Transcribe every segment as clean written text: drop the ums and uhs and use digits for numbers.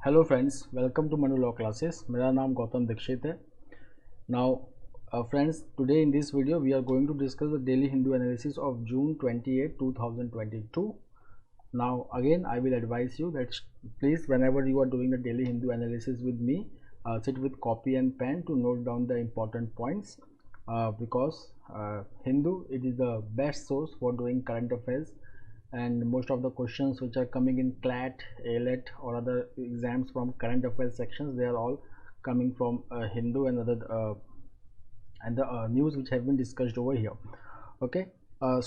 Hello friends, welcome to Manu law classes. मेरा नाम गौतम दीक्षित है। Now friends, today in this video we are going to discuss the daily Hindu analysis of June 28, 2022. Now again I will advise you that please whenever you are doing a daily Hindu analysis with me, sit with copy and pen to note down the important points, because Hindu, it is the best source for doing current affairs, and most of the questions which are coming in CLAT, ALET or other exams from current affairs sections, they are all coming from Hindu and other and the news which have been discussed over here. Okay,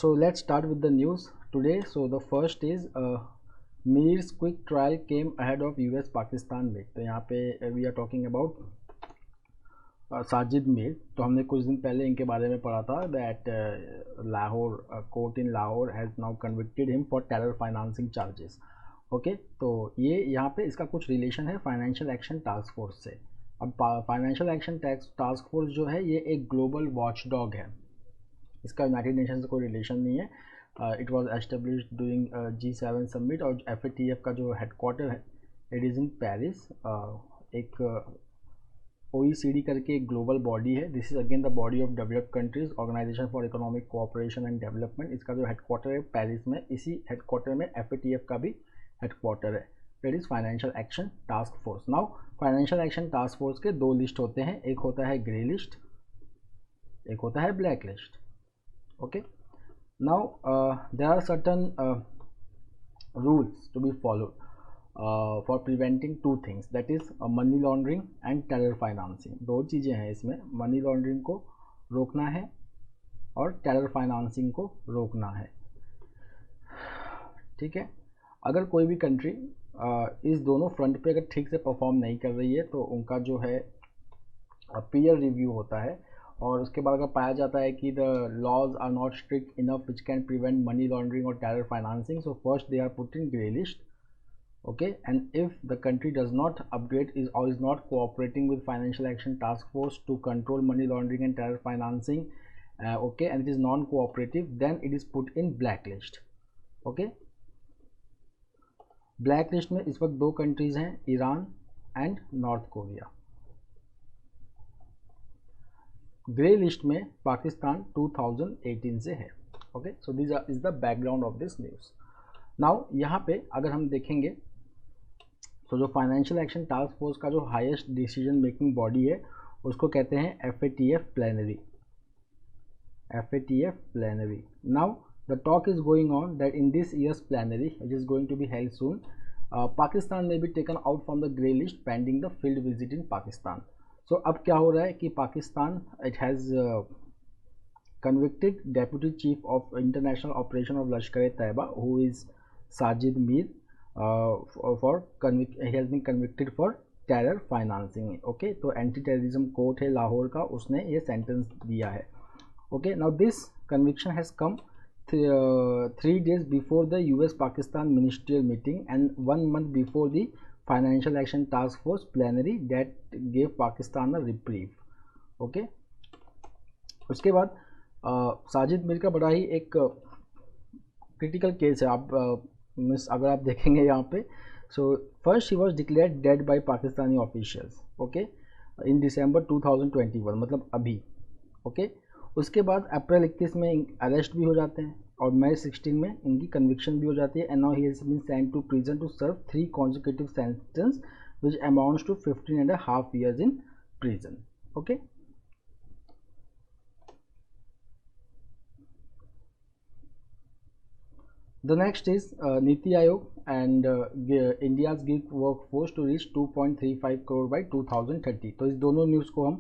so let's start with the news today. So the first is Mir's quick trial came ahead of US Pakistan meet. तो यहाँ पे we are talking about Sajid Mir. तो हमने कुछ दिन पहले इनके बारे में पढ़ा था that Lahore court in Lahore has now convicted him for terror financing charges. Okay, तो ये यहाँ पे इसका कुछ रिलेशन है फाइनेंशियल एक्शन टास्क फोर्स से. अब फाइनेंशियल एक्शन टास्क फोर्स जो है ये एक ग्लोबल वॉच डॉग है. इसका यूनाइटेड नेशन से कोई रिलेशन नहीं है. It was established during G7 summit और FATF का जो हेडक्वार्टर है इट इज़ इन पेरिस. एक OECD करके एक ग्लोबल बॉडी है. This is again the body of developed countries organisation for economic cooperation and development. इसका जो हेडक्वार्टर है पेरिस में. इसी हेडक्वार्टर में FATF का भी हेडक्वार्टर है. It is financial action task force. Now financial action task force के दो लिस्ट होते हैं. एक होता है ग्रे लिस्ट, एक होता है black list. Okay, now there are certain rules to be followed for preventing two things, that is money laundering and terror financing. दो चीज़ें हैं इसमें. मनी लॉन्ड्रिंग को रोकना है और टेरर फाइनेंसिंग को रोकना है. ठीक है, अगर कोई भी कंट्री इस दोनों फ्रंट पे अगर ठीक से परफॉर्म नहीं कर रही है तो उनका जो है पीयर रिव्यू होता है. और उसके बाद अगर पाया जाता है कि the laws are not strict enough which can prevent money laundering और terror financing, so first they are put in grey list. Okay, and if the country does not upgrade or is not cooperating with financial action task force to control money laundering and terror financing, okay, and it is non-cooperative, then it is put in blacklist. Okay, blacklist में इस वक्त दो countries हैं, Iran and north Korea. Grey list में पाकिस्तान 2018 से है. Okay, so this is the background of this news. Now यहाँ पे अगर हम देखेंगे तो जो फाइनेंशियल एक्शन टास्क फोर्स का जो हाईएस्ट डिसीजन मेकिंग बॉडी है उसको कहते हैं FATF plenary. FATF plenary. Now the talk is going on that in this year's plenary which is going to be held soon, Pakistan में be taken out from the grey list pending the field visit in Pakistan. So अब क्या हो रहा है कि Pakistan it has convicted deputy chief of international operation of Lashkar-e-Taiba, who is Sajid Mir, he has been convicted for terror financing. Okay, तो anti terrorism court है लाहौर का, उसने ये सेंटेंस दिया है. Okay, now this conviction has come 3 days before the US Pakistan ministerial meeting and 1 month before the financial action task force plenary that gave Pakistan a reprieve. Okay, उसके बाद साजिद मीर का बड़ा ही एक क्रिटिकल केस है. आप miss अगर आप देखेंगे यहाँ पे, so first he was declared dead by Pakistani officials. Okay, in December 2021, मतलब अभी. ओके, उसके बाद अप्रैल 21 में अरेस्ट भी हो जाते हैं और मई 16 में इनकी कन्विक्शन भी हो जाती है. And now he has been sent to prison to serve 3 consecutive sentence which amounts to 15.5 years in prison. Okay, the next is Niti Aayog and India's gig workforce to reach 2.35 crore by 2030. तो इस दोनों news को हम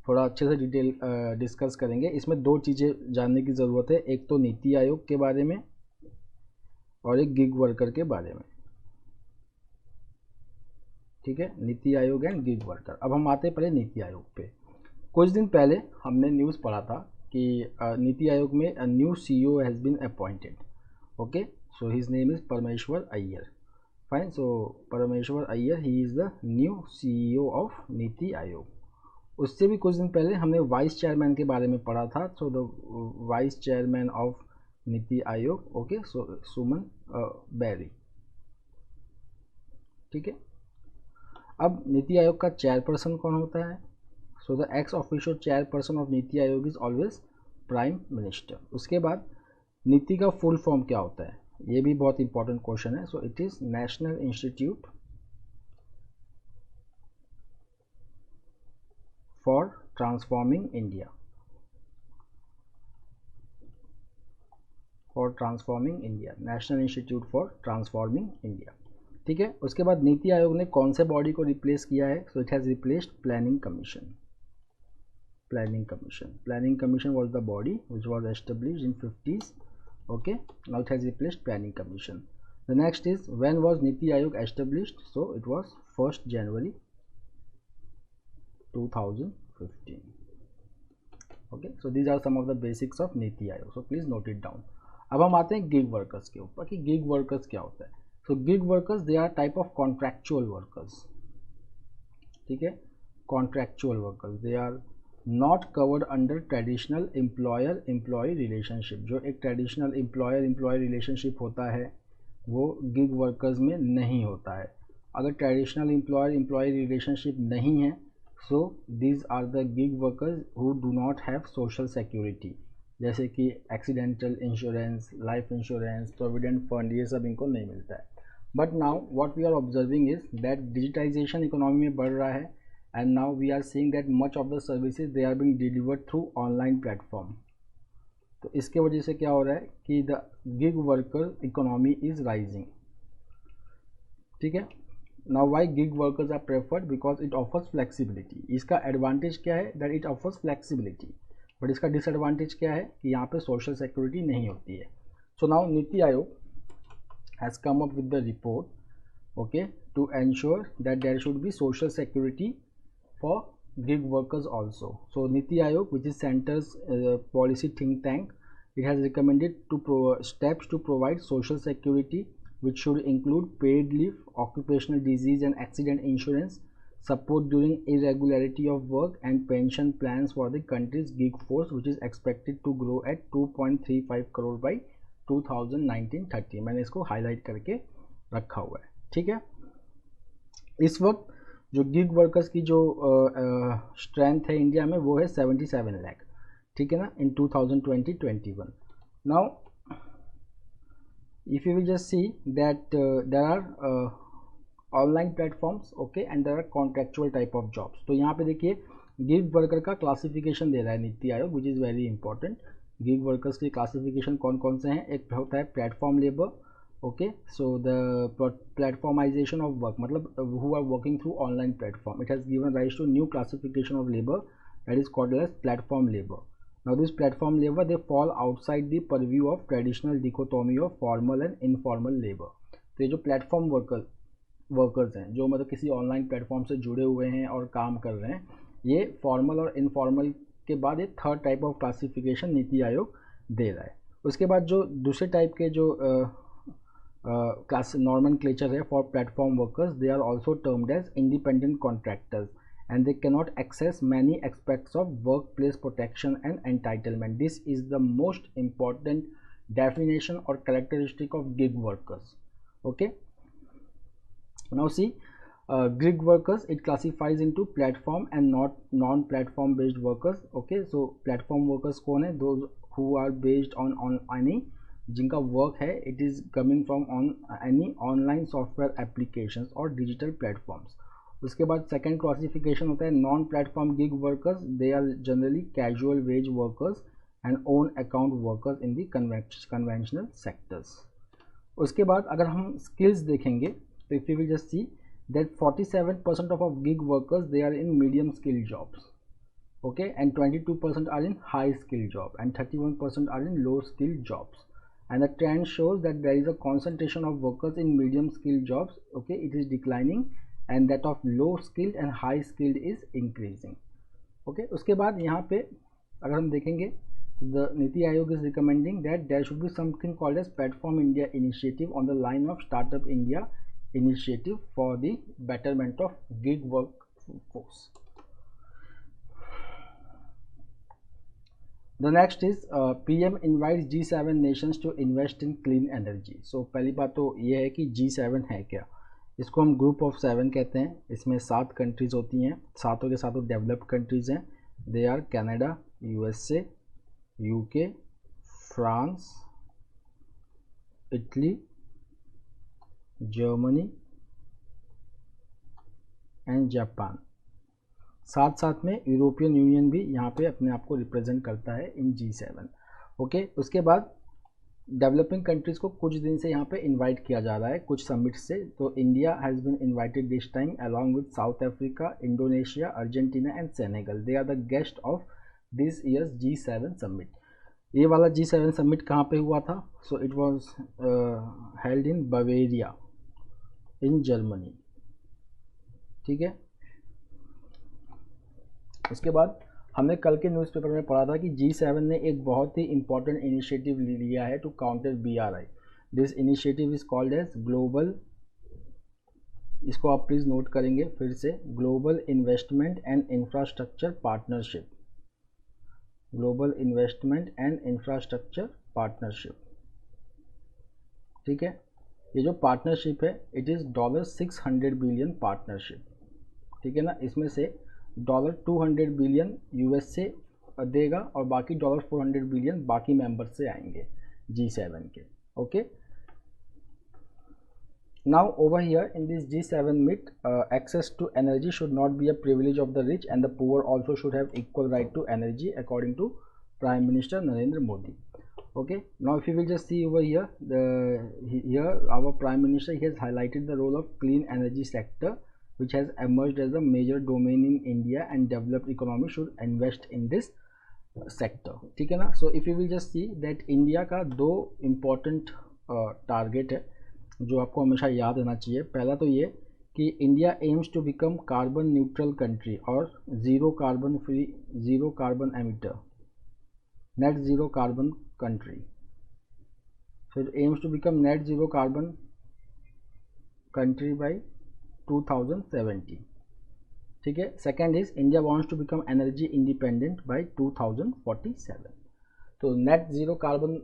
थोड़ा अच्छे से detail discuss करेंगे. इसमें दो चीज़ें जानने की ज़रूरत है, एक तो नीति आयोग के बारे में और एक गिग वर्कर के बारे में. ठीक है, नीति आयोग एंड गिग वर्कर. अब हम आते पहले नीति आयोग पे. कुछ दिन पहले हमने न्यूज़ पढ़ा था कि नीति आयोग में a new CEO has been appointed. Okay, so his name is Parameshwar Iyer. Fine, so Parameshwar Iyer, he is the new CEO of Niti Aayog. उससे भी कुछ दिन पहले हमने वाइस चेयरमैन के बारे में पढ़ा था. So the vice chairman of NITI Aayog, okay, so Suman berry. ठीक है, अब नीति आयोग का चेयरपर्सन कौन होता है? So the ex officio chairperson of NITI Aayog is always prime minister. उसके बाद नीति का फुल फॉर्म क्या होता है? ये भी बहुत इंपॉर्टेंट क्वेश्चन है। So it is national institute for transforming India, for transforming India, national institute for transforming India. ठीक है। उसके बाद नीति आयोग ने कौन से बॉडी को रिप्लेस किया है? So it has replaced planning commission. Planning commission was the body which was established in 50s. Okay, now it has replaced planning commission. The next is, when was Niti Aayog established? So it was 1st January 2015. Okay, so these are some of the basics of Niti Aayog, so please note it down. अब हम आते हैं gig workers के ऊपर कि gig workers क्या होता है। So gig workers they are type of contractual workers. ठीक है, contractual workers they are not covered under traditional employer employ relationship. जो एक ट्रेडिशनल एम्प्लॉयर एम्प्लॉय रिलेशनशिप होता है वो गिग वर्कर्स में नहीं होता है। अगर ट्रेडिशनल एम्प्लॉयर एम्प्लॉय रिलेशनशिप नहीं है, so these are the gig workers who do not have social security, जैसे कि accidental insurance, life insurance, provident fund, ये सब इनको नहीं मिलता है। But now what we are observing is that digitisation economy में बढ़ रहा है, and now we are seeing that much of the services they are being delivered through online platform. तो इसके वजह से क्या हो रहा है कि the gig worker economy is rising. ठीक है। Now why gig workers are preferred? Because it offers flexibility. इसका advantage क्या है? That it offers flexibility. But इसका disadvantage क्या है कि यहाँ पे social security नहीं होती है। So now NITI Aayog has come up with the report, okay, to ensure that there should be social security for gig workers also. So Niti Aayog, which is center's policy think tank, it has recommended steps to provide social security, which should include paid leave, occupational disease and accident insurance, support during irregularity of work, and pension plans for the country's gig force, which is expected to grow at 2.35 crore by 2019-30। मैंने इसको highlight करके रखा हुआ है। ठीक है। इस वक्त जो गिग वर्कर्स की जो स्ट्रेंथ है इंडिया में वो है 77 लाख। ठीक है ना, in 2020-21। Now if you will just see that there are online platforms, okay, and there are contractual type of jobs. तो यहाँ पे देखिए गिग वर्कर का क्लासिफिकेशन दे रहा है NITI Aayog, which is very important. Gig workers की क्लासिफिकेशन कौन कौन से हैं? एक होता है platform labour, okay, so the platformization of work, matlab who are working through online platform, it has given rise to new classification of labor that is called as platform labor. Now this platform labor, they fall outside the purview of traditional dichotomy of formal and informal labor. तो ये जो platform workers हैं जो मतलब किसी online platform से जुड़े हुए हैं और काम कर रहे हैं, ये फॉर्मल और इनफॉर्मल के बाद एक third type of classification NITI Aayog दे रहा है। उसके बाद जो दूसरे टाइप के जो class nomenclature है for platform workers, they are also termed as independent contractors and they cannot access many aspects of workplace protection and entitlement. This is the most important definition or characteristic of gig workers. Okay, now see gig workers, it classifies into platform and not non-platform based workers. Okay, so platform workers कौन है? Those who are based on any, जिनका work है it is coming from on any online software applications और digital platforms. उसके बाद second classification होता है non platform gig workers, they are generally casual wage workers and own account workers in the conventional sectors. उसके बाद अगर हम skills देखेंगे तो if you will just see that 47% of gig workers they are in medium skill jobs, okay, and 22% are in high skill job and 31% are in low skill jobs. And the trend shows that there is a concentration of workers in medium skilled jobs, okay, it is declining, and that of low skilled and high skilled is increasing. Okay, उसके बाद यहाँ पे अगर हम देखेंगे the Niti Aayog is recommending that there should be something called as Platform India initiative on the line of Startup India initiative for the betterment of gig workforce. The next is PM invites G7 nations to invest in clean energy. So पहली बात तो ये है कि G7 है क्या? इसको हम ग्रुप ऑफ 7 कहते हैं। इसमें 7 कंट्रीज़ होती हैं, सातों के सातों डेवलप्ड कंट्रीज़ हैं। They are Canada, USA, UK, France, Italy, Germany and Japan. साथ साथ में यूरोपियन यूनियन भी यहाँ पे अपने आप को रिप्रेजेंट करता है इन G7। ओके, उसके बाद डेवलपिंग कंट्रीज़ को कुछ दिन से यहाँ पे इनवाइट किया जा रहा है कुछ समिट से। तो India has been invited this time along with South Africa, Indonesia, Argentina and Senegal. They are the guest of this year's G7 summit. ये वाला G7 समिट कहाँ पे हुआ था? So it was held in Bavaria in Germany. ठीक है, उसके बाद हमने कल के न्यूज़पेपर में पढ़ा था कि G7 ने एक बहुत ही इंपॉर्टेंट इनिशिएटिव लिया है to counter BRI। This initiative is called as global, इसको आप प्लीज़ नोट करेंगे फिर से, global investment and infrastructure partnership. Global investment and infrastructure partnership. ठीक है, ये जो पार्टनरशिप है इट इज़ $600 बिलियन पार्टनरशिप। ठीक है ना, इसमें से $200 बिलियन US से देगा और बाकी $400 बिलियन बाकी मेंबर से आएंगे G7 के। Okay, now over here in this G7 meet, access to energy should not be a privilege of the rich and the poor also should have equal right to energy according to prime minister Narendra Modi. Okay, now if you will just see over here, here our prime minister, he has highlighted the role of clean energy sector which has emerged as a major domain in India and developed economy should invest in this sector। ठीक है ना, so if you will just see that India का दो important target है जो आपको हमेशा याद रहना चाहिए। पहला तो ये कि India aims to become carbon neutral country और zero carbon free, zero carbon emitter, net zero carbon country। So it aims to become net zero carbon country by 2070। ठीक है, second is India wants to become energy independent by 2047। तो net zero carbon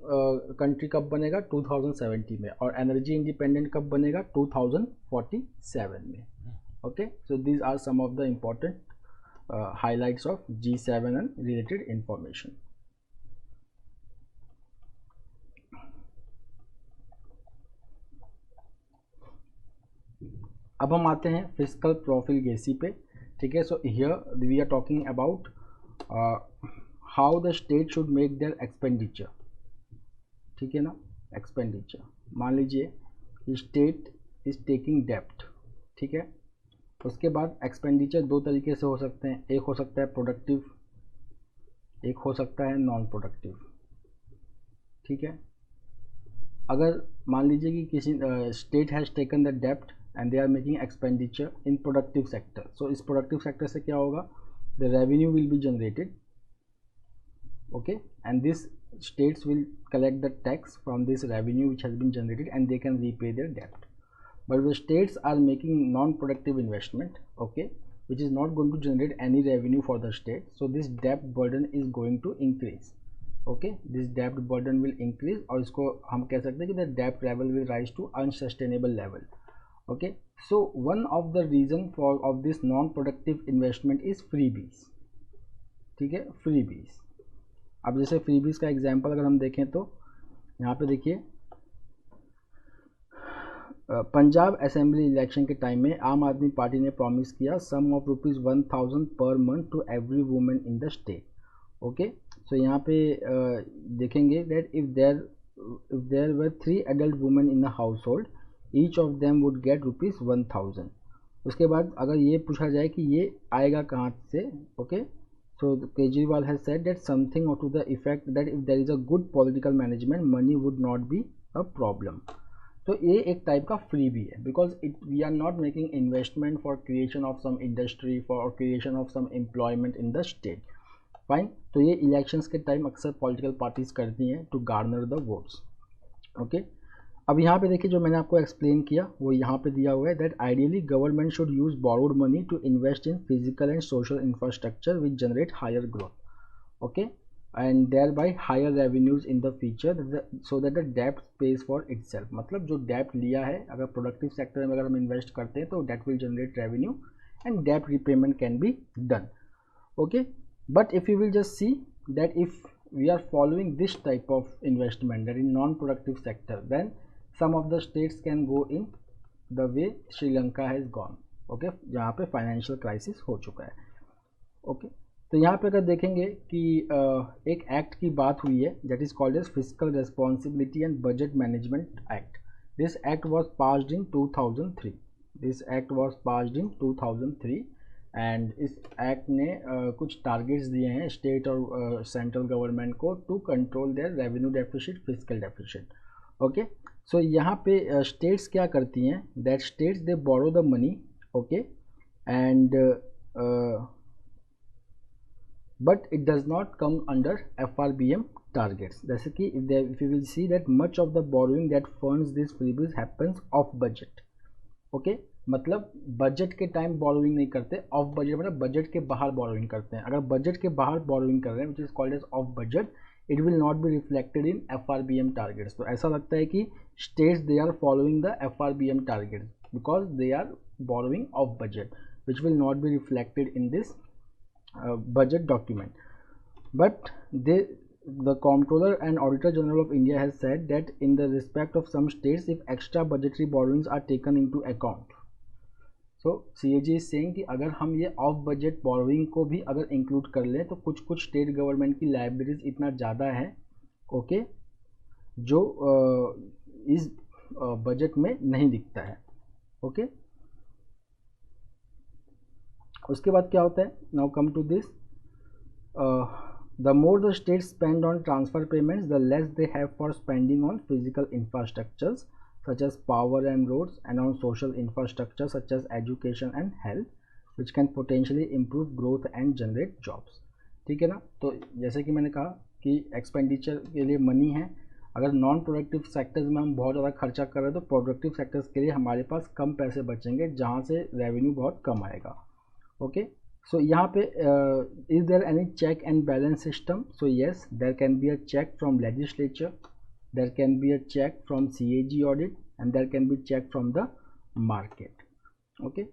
country कब बनेगा? 2070 में, और energy independent कब बनेगा? 2047 में। Okay, so these are some of the important highlights of G7 and related information। अब हम आते हैं फिस्कल प्रोफिलिगेसी पे। ठीक है, so here we are talking about how the state should make their expenditure. ठीक है ना, एक्सपेंडिचर, मान लीजिए स्टेट इज टेकिंग डेप्ट। ठीक है, उसके बाद एक्सपेंडिचर दो तरीके से हो सकते हैं, एक हो सकता है प्रोडक्टिव, एक हो सकता है नॉन प्रोडक्टिव। ठीक है, अगर मान लीजिए कि किसी स्टेट हैज़ टेकन द डेप्ट and they are making expenditure in productive sector, so इस प्रोडक्टिव सेक्टर से क्या होगा? The revenue will be generated, okay, and this states will collect the tax from this revenue which has been generated and they can repay their debt। but the states are making non-productive investment, okay, which is not going to generate any revenue for the state, so this debt burden is going to increase। okay, this debt burden will increase और इसको हम कह सकते हैं कि the debt level will rise to unsustainable level। okay, so one of the reason for of this non-productive investment is freebies। ठीक है, freebies। अब जैसे फ्रीबीज का एग्जांपल अगर हम देखें तो यहाँ पे देखिए, पंजाब असेंबली इलेक्शन के टाइम में आम आदमी पार्टी ने प्रॉमिस किया सम of ₹1000 per month to every women in the state. Okay, so यहाँ पे देखेंगे that if there were 3 adult women in the हाउस होल्ड each of them would get ₹1000। उसके बाद अगर ये पूछा जाए कि ये आएगा कहाँ से, okay, so Kejriwal has said that something to the effect that if there is a good political management money would not be a problem। तो ये एक टाइप का फ्री भी है, because we are not making investment for creation of some industry for creation of some employment in the state. Fine, तो ये elections के time अक्सर पॉलिटिकल पार्टीज करती हैं to garner the votes. Okay, अब यहाँ पे देखिए जो मैंने आपको एक्सप्लेन किया वो यहाँ पे दिया हुआ है that ideally government should use borrowed money to invest in physical and social infrastructure which generate higher growth. Okay, and thereby higher revenues in the future so that the debt pays for itself. मतलब जो debt लिया है अगर productive sector में अगर हम invest करते हैं तो that will generate revenue and debt repayment can be done. Okay, but if you will just see that if we are following this type of investment that in non-productive sector, then some of the states can go in the way Sri Lanka has gone. Okay, जहाँ पे financial crisis हो चुका है. Okay, तो यहाँ पे अगर देखेंगे कि एक एक्ट की बात हुई है that is called as fiscal responsibility and budget management act. This act was passed in 2003. This act was passed in 2003 and इस एक्ट ने कुछ टारगेट्स दिए हैं स्टेट और सेंट्रल गवर्नमेंट को to control their revenue deficit, fiscal deficit. Okay, so यहाँ पे states क्या करती हैं that states they borrow the money. Okay, and but it does not come under FRBM targets. जैसे कि if you will see that much of the borrowing that funds these freebies happens off budget. Okay, मतलब budget के time borrowing नहीं करते, of budget मतलब budget के बाहर borrowing करते हैं. अगर बजट के बाहर बोरोइंग कर रहे हैं which is called as off budget, it will not be reflected in FRBM targets. तो ऐसा लगता है कि states they are following the FRBM targets because they are borrowing off budget which will not be reflected in this budget document. But the comptroller and auditor general of India has said that in the respect of some states, if extra budgetary borrowings are taken into account, so CAG is saying कि अगर हम ये of budget borrowing को भी अगर include कर लें तो कुछ कुछ स्टेट गवर्नमेंट की लाइबिलिटीज इतना ज़्यादा है ओके जो इस बजट में नहीं दिखता है. ओके, उसके बाद क्या होता है, now come to this, the more the state spend on transfer payments the less they have for spending on physical infrastructures such as power and roads and on social infrastructure such as education and health which can potentially improve growth and generate jobs. ठीक है ना. तो जैसे कि मैंने कहा कि expenditure के लिए मनी है, अगर नॉन प्रोडक्टिव सेक्टर्स में हम बहुत ज़्यादा खर्चा कर रहे हैं तो प्रोडक्टिव सेक्टर्स के लिए हमारे पास कम पैसे बचेंगे जहाँ से रेवेन्यू बहुत कम आएगा. Okay, so यहाँ पे is there any check and balance system? So yes, there can be a check from legislature, there can be a check from CAG audit, and there can be check from the market. Okay,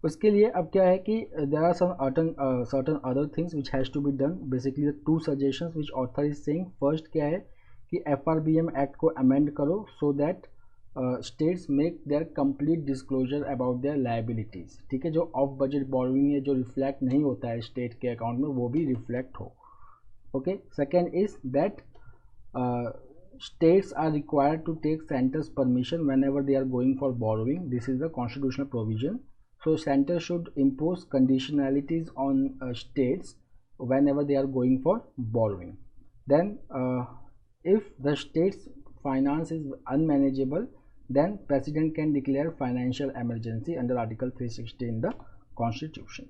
उसके लिए अब क्या है कि there are some certain other things which has to be done. Basically the two suggestions which author is saying, first क्या है कि FRBM act को amend करो so that states make their complete disclosure about their liabilities. ठीक है, जो of budget borrowing है जो रिफ्लेक्ट नहीं होता है स्टेट के अकाउंट में वो भी रिफ्लेक्ट हो. Okay, second is that states are required to take center's permission whenever they are going for borrowing. This is the constitutional provision. So center should impose conditionalities on states whenever they are going for borrowing. Then if the state's finance is unmanageable, then president can declare financial emergency under article 360 in the constitution.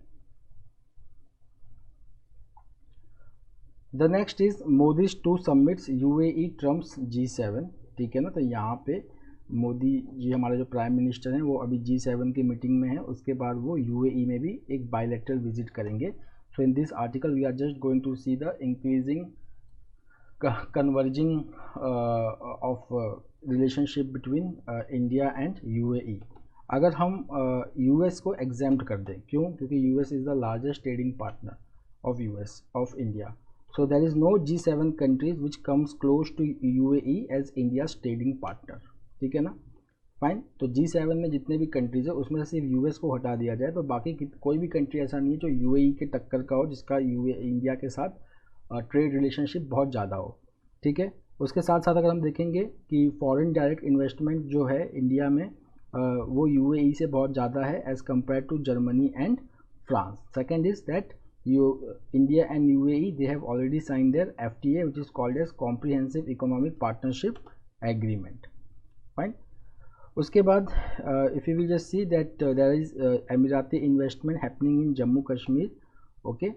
The next is Modi's two summits UAE trumps G7. ठीक है ना. तो यहाँ पे मोदी जी हमारे जो prime minister हैं वो अभी G7 की मीटिंग में है, उसके बाद वो UAE में भी एक बायलैटरल विजिट करेंगे. So in this article we are just going to see the increasing converging of relationship between India and UAE. अगर हम US को एग्जाम्प्ट कर दें, क्यों? क्योंकि US is the largest trading partner of India. So there is no G7 countries which comes close to UAE as India's trading partner. ठीक है ना. फाइन. तो G7 में जितने भी कंट्रीज है उसमें से सिर्फ US को हटा दिया जाए तो बाकी कोई भी कंट्री ऐसा नहीं है जो UAE के टक्कर का हो जिसका इंडिया के साथ ट्रेड रिलेशनशिप बहुत ज़्यादा हो. ठीक है. उसके साथ साथ अगर हम देखेंगे कि फॉरेन डायरेक्ट इन्वेस्टमेंट जो है इंडिया में वो UAE से बहुत ज़्यादा है as compare to Germany and France. Second is that India and UAE they have already sign their FTA which is called as comprehensive economic partnership agreement. Fine. उसके बाद if you will just see that there is Emirati investment happening in Jammu Kashmir. Okay,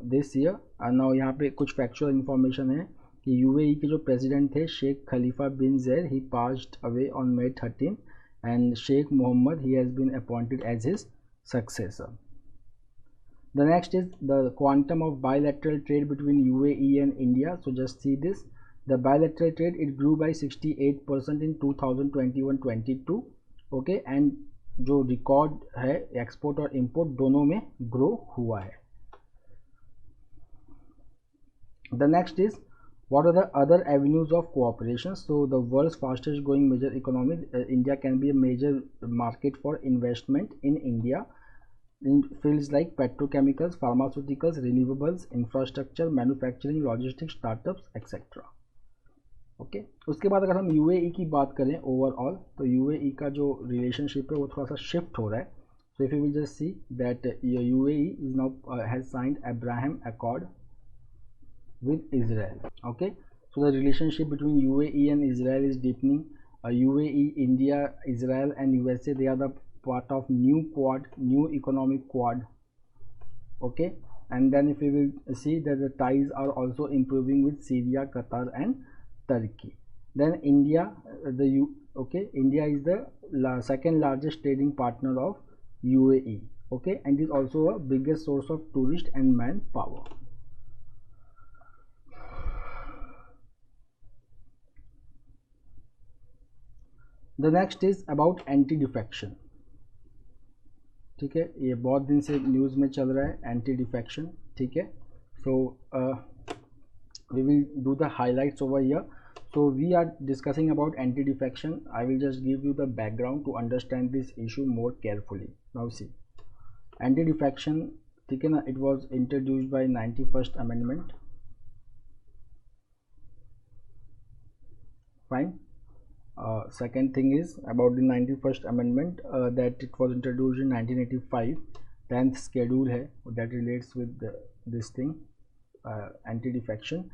this year. Now यहाँ पे कुछ factual information है कि UAE के जो president थे Sheikh Khalifa bin Zayed he passed away on May 13 and Sheikh Mohammed he has been appointed as his successor. The next is the quantum of bilateral trade between UAE and India. So just see this, the bilateral trade it grew by 68% in 2021-22, okay, and जो record है export और import दोनों में grow हुआ है. The next is what are the other avenues of cooperation. So the world's fastest growing major economy, India can be a major market for investment in India in fields like petrochemicals, pharmaceuticals, renewables, infrastructure, manufacturing, logistics, startups, etc. Okay उसके बाद अगर हम UAE की बात करें overall, तो UAE का जो रिलेशनशिप है वो थोड़ा सा शिफ्ट हो रहा है. So if you will just see that UAE is now has signed Abraham accord with Israel. Okay, so the relationship between UAE and Israel is deepening. UAE, India, Israel and USA, they are the part of new quad, new economic quad. Okay, and then if we will see that the ties are also improving with Syria, Qatar and Turkey. Then India, India is the second largest trading partner of UAE. Okay, and is also a biggest source of tourist and manpower. The next is about anti defection. ठीक है, ये बहुत दिन से news में चल रहा है एंटी डिफेक्शन. ठीक है, so we will do the highlights over here. So we are discussing about anti defection. I will just give you the background to understand this issue more carefully. Now see anti defection, ठीक है ना, it was introduced by 91st amendment. Fine. Second thing is about the 91st amendment that it was introduced in 1985. 10th schedule है that relates with this thing, anti-defection.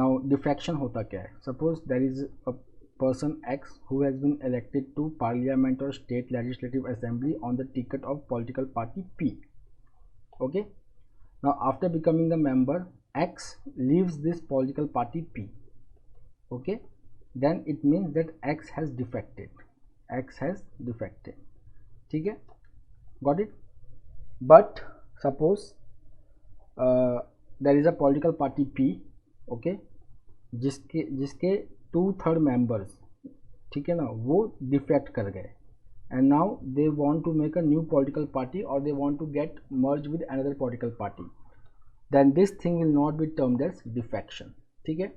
Now defection होता क्या है? Suppose there is a person X who has been elected to parliament or state legislative assembly on the ticket of political party P. Okay. Now after becoming the member, X leaves this political party P. Okay. Then it means that X has defected. X has defected. ठीक है, got it. But suppose there is a political party P, okay, जिसके 2/3 members, ठीक है ना, वो defect कर गए, and now they want to make a new political party or they want to get merged with another political party. Then this thing will not be termed as defection. ठीक है.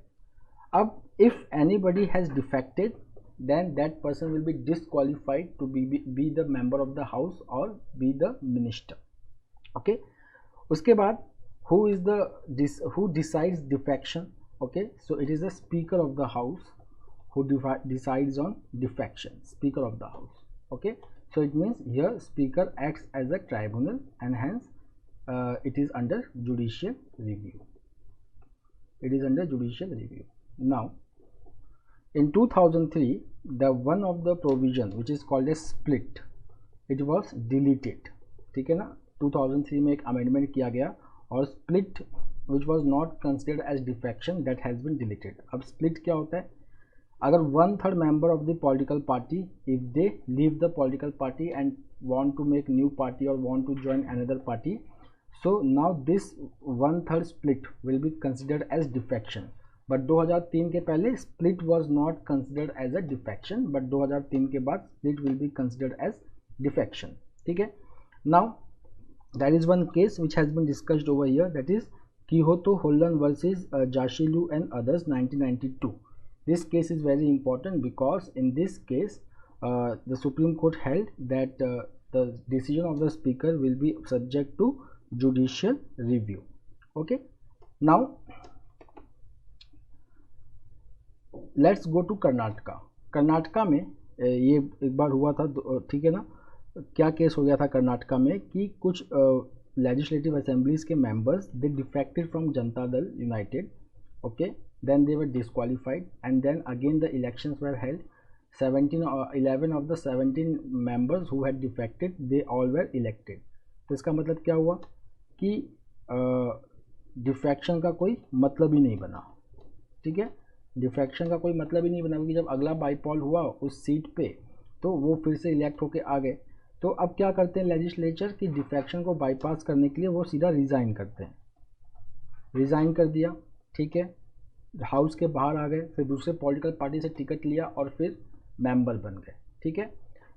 अब if anybody has defected, then that person will be disqualified to be the member of the house or be the minister. Okay, उसके बाद who decides defection? Okay, so it is the speaker of the house who decides on defection. Speaker of the house. Okay, so it means here speaker acts as a tribunal and hence it is under judicial review. It is under judicial review. Now in 2003 the one of the provision which is called as split, it was deleted. ठीक है ना, 2003 में एक amendment किया गया और split which was not considered as defection that has been deleted. अब split क्या होता है? अगर 1/3 member of the political party, if they leave the political party and want to make new party or want to join another party, so now this 1/3 split will be considered as defection. But 2003 के पहले split was not considered as a defection, but 2003 के बाद split will be considered as defection. ठीक है. Now that is one case which has been discussed over here, that is Kihoto Hollohan versus Zachillhu and others 1992. This case is very important because in this case the supreme court held that the decision of the speaker will be subject to judicial review. Okay, now let's go to Karnataka. Karnataka में ये एक बार हुआ था, ठीक है ना. क्या case हो गया था कर्नाटका में कि कुछ लेजिस्लेटिव असेंबलीज के members they defected from Janata Dal United. Okay, then they were disqualified and then again the elections were held. 11 of the 17 members who had defected they all were elected. तो इसका मतलब क्या हुआ कि डिफेक्शन का कोई मतलब ही नहीं बना. ठीक है, डिफेक्शन का कोई मतलब ही नहीं बना, क्योंकि जब अगला बाईपॉल हुआ उस सीट पे तो वो फिर से इलेक्ट होके आ गए. तो अब क्या करते हैं लेजिस्लेचर की डिफेक्शन को बाईपास करने के लिए वो सीधा रिज़ाइन करते हैं, रिज़ाइन कर दिया, ठीक है, हाउस के बाहर आ गए, फिर दूसरे पॉलिटिकल पार्टी से टिकट लिया और फिर मेंबर बन गए, ठीक है।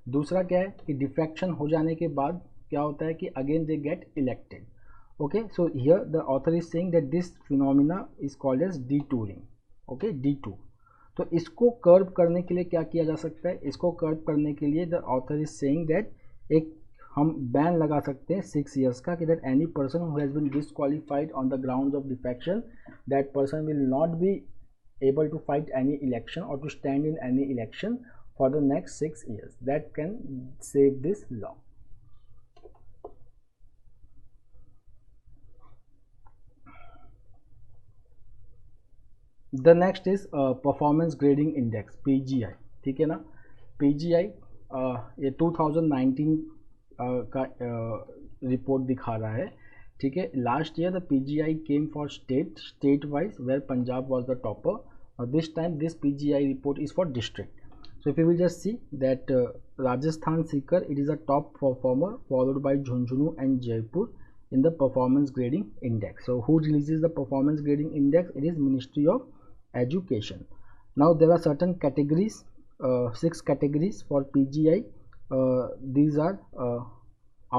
दूसरा क्या है कि डिफेक्शन हो जाने के बाद क्या होता है कि again they get elected. Okay, so here the author is saying that this phenomena is called as detouring. Okay, detour. तो इसको कर्व करने के लिए क्या किया जा सकता है, इसको कर्व करने के लिए the author is saying that एक हम बैन लगा सकते हैं 6 years का कि that any person who has been disqualified on the grounds of defection, that person will not be able to fight any election or to stand in any election for the next 6 years. That can save this law. The next is performance grading index PGI, ठीक है ना। PGI ये 2019 का report दिखा रहा है, ठीक है। Last year the PGI came for state wise where Punjab was the topper. This time this PGI report is for district. So if you will just see that Rajasthan Sikar, it is a top performer, followed by Jhunjhunu and Jaipur in the performance grading index. So who releases the performance grading index? It is Ministry of Education. Now there are certain categories, 6 categories for PGI. These are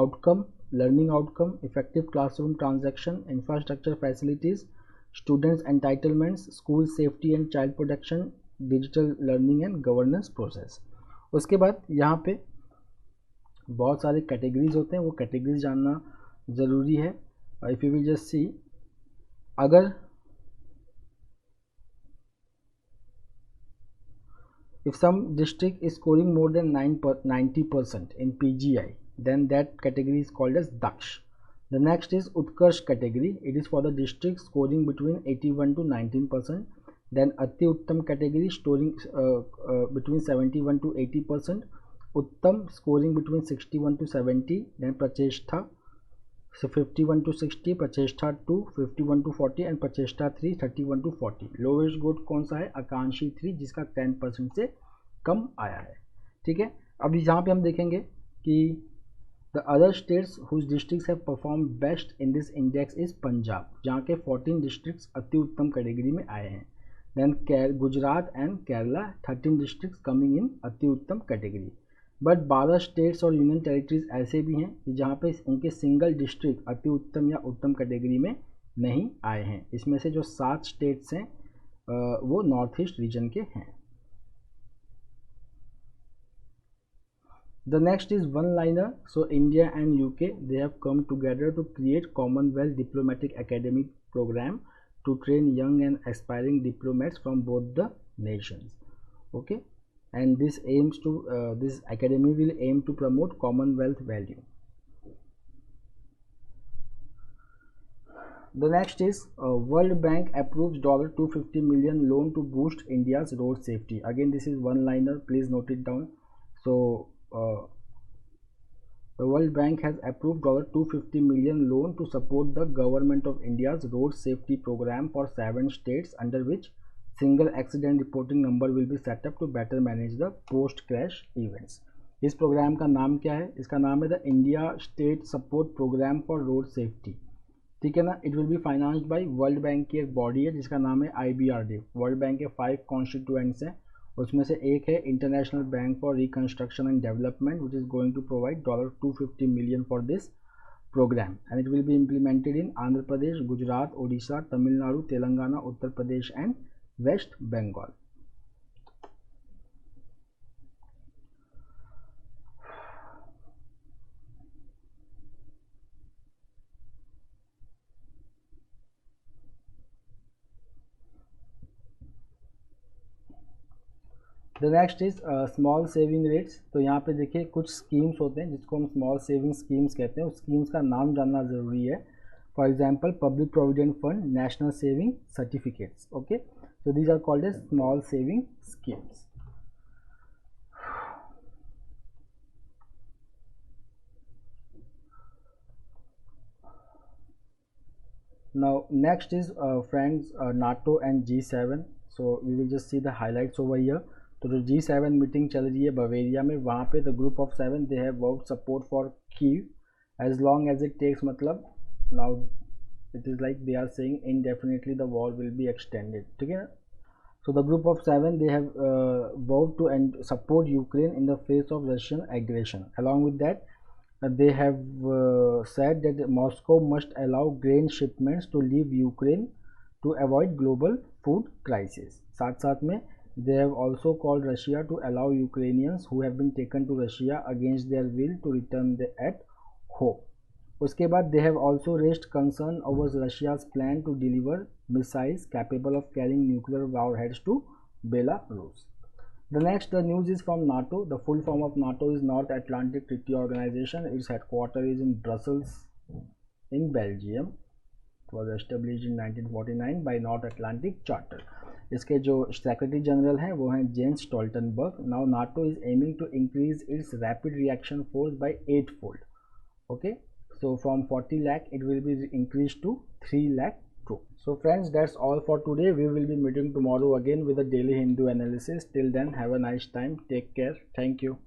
outcome, learning outcome, effective classroom transaction, infrastructure facilities, students entitlements, school safety and child protection, digital learning and governance process. उसके बाद यहाँ पे बहुत सारे categories होते हैं, वो categories जानना ज़रूरी है। If you will just see, अगर if some district is scoring more than 90% in PGI, then that category is called as Daksh. The next is Utkarsh category. It is for the district scoring between 81 to 19%. Then Ati Uttam category scoring between 71 to 80%. Uttam scoring between 61 to 70. Then Pracheshtha 51 to 60, Pracheshtha 2 51 to 40 and Pracheshtha 3 31 to 40. Lowest grade कौन सा है? आकांक्षी 3 जिसका 10% से कम आया है, ठीक है। अभी यहाँ पे हम देखेंगे कि The other states whose districts have performed best in this index is Punjab, जहाँ के 14 districts अति उत्तम कैटेगरी में आए हैं. Then Gujarat and Kerala 13 districts coming in अति उत्तम कैटेगरी. बट 12 स्टेट्स और यूनियन टेरिटरीज ऐसे भी हैं कि जहाँ पे उनके सिंगल डिस्ट्रिक्ट अति उत्तम या उत्तम कैटेगरी में नहीं आए हैं. इसमें से जो 7 स्टेट्स हैं वो नॉर्थ ईस्ट रीजन के हैं. The next is one-liner. So India and UK, they have come together to create Commonwealth Diplomatic Academy program to train young and aspiring diplomats from both the nations. Okay, and this aims to this academy will aim to promote Commonwealth value. The next is World Bank approves $250 million loan to boost India's road safety. Again, this is one-liner. Please note it down. So the World Bank has approved $250 million loan to support the government of India's road safety program for 7 states, under which single accident reporting number will be set up to better manage the post crash events. इस program का नाम क्या है? इसका नाम है the India state support program for road safety. ठीक है ना. It will be financed by World Bank की एक बॉडी है जिसका नाम है IBRD. वर्ल्ड बैंक के 5 कॉन्स्टिट्यूएंट्स हैं, उसमें से एक है International Bank for Reconstruction and Development which is going to provide $250 million for this program and it will be implemented in Andhra Pradesh, Gujarat, Odisha, Tamil Nadu, Telangana, Uttar Pradesh and West Bengal. The next is small saving rates. तो यहाँ पे देखिए कुछ स्कीम्स होते हैं जिसको हम स्मॉल सेविंग स्कीम्स कहते हैं. उस स्कीम्स का नाम जानना ज़रूरी है. For example public provident fund, national saving certificates. Okay, so these are called as small saving schemes. Now next is friends, NATO and G7. So we will just see the highlights over here. तो जो G7 meeting चल रही है Bavaria में, वहाँ पे the group of 7 they have work support for Kyiv as long as it takes, मतलब now it is like they are saying indefinitely the war will be extended, ठीक है ना. So the group of 7 they have vowed to support Ukraine in the face of Russian aggression. Along with that, they have said that Moscow must allow grain shipments to leave Ukraine to avoid global food crisis. साथ साथ में they have also called Russia to allow Ukrainians who have been taken to Russia against their will to return at home. उसके बाद they have also raised concern over Russia's plan to deliver missiles capable of carrying nuclear warheads to Belarus. The next news is from NATO. The full form of NATO is North Atlantic Treaty Organization. Its headquarters is in Brussels in Belgium. It was established in 1949 by North Atlantic Charter. इसके जो secretary general हैं वो हैं Jens Stoltenberg. Now NATO is aiming to increase its rapid reaction force by 8-fold. Okay. So from 40 lakh it will be increased to 3 lakh troops. So friends, that's all for today. We will be meeting tomorrow again with a daily Hindu analysis. Till then, have a nice time. Take care. Thank you.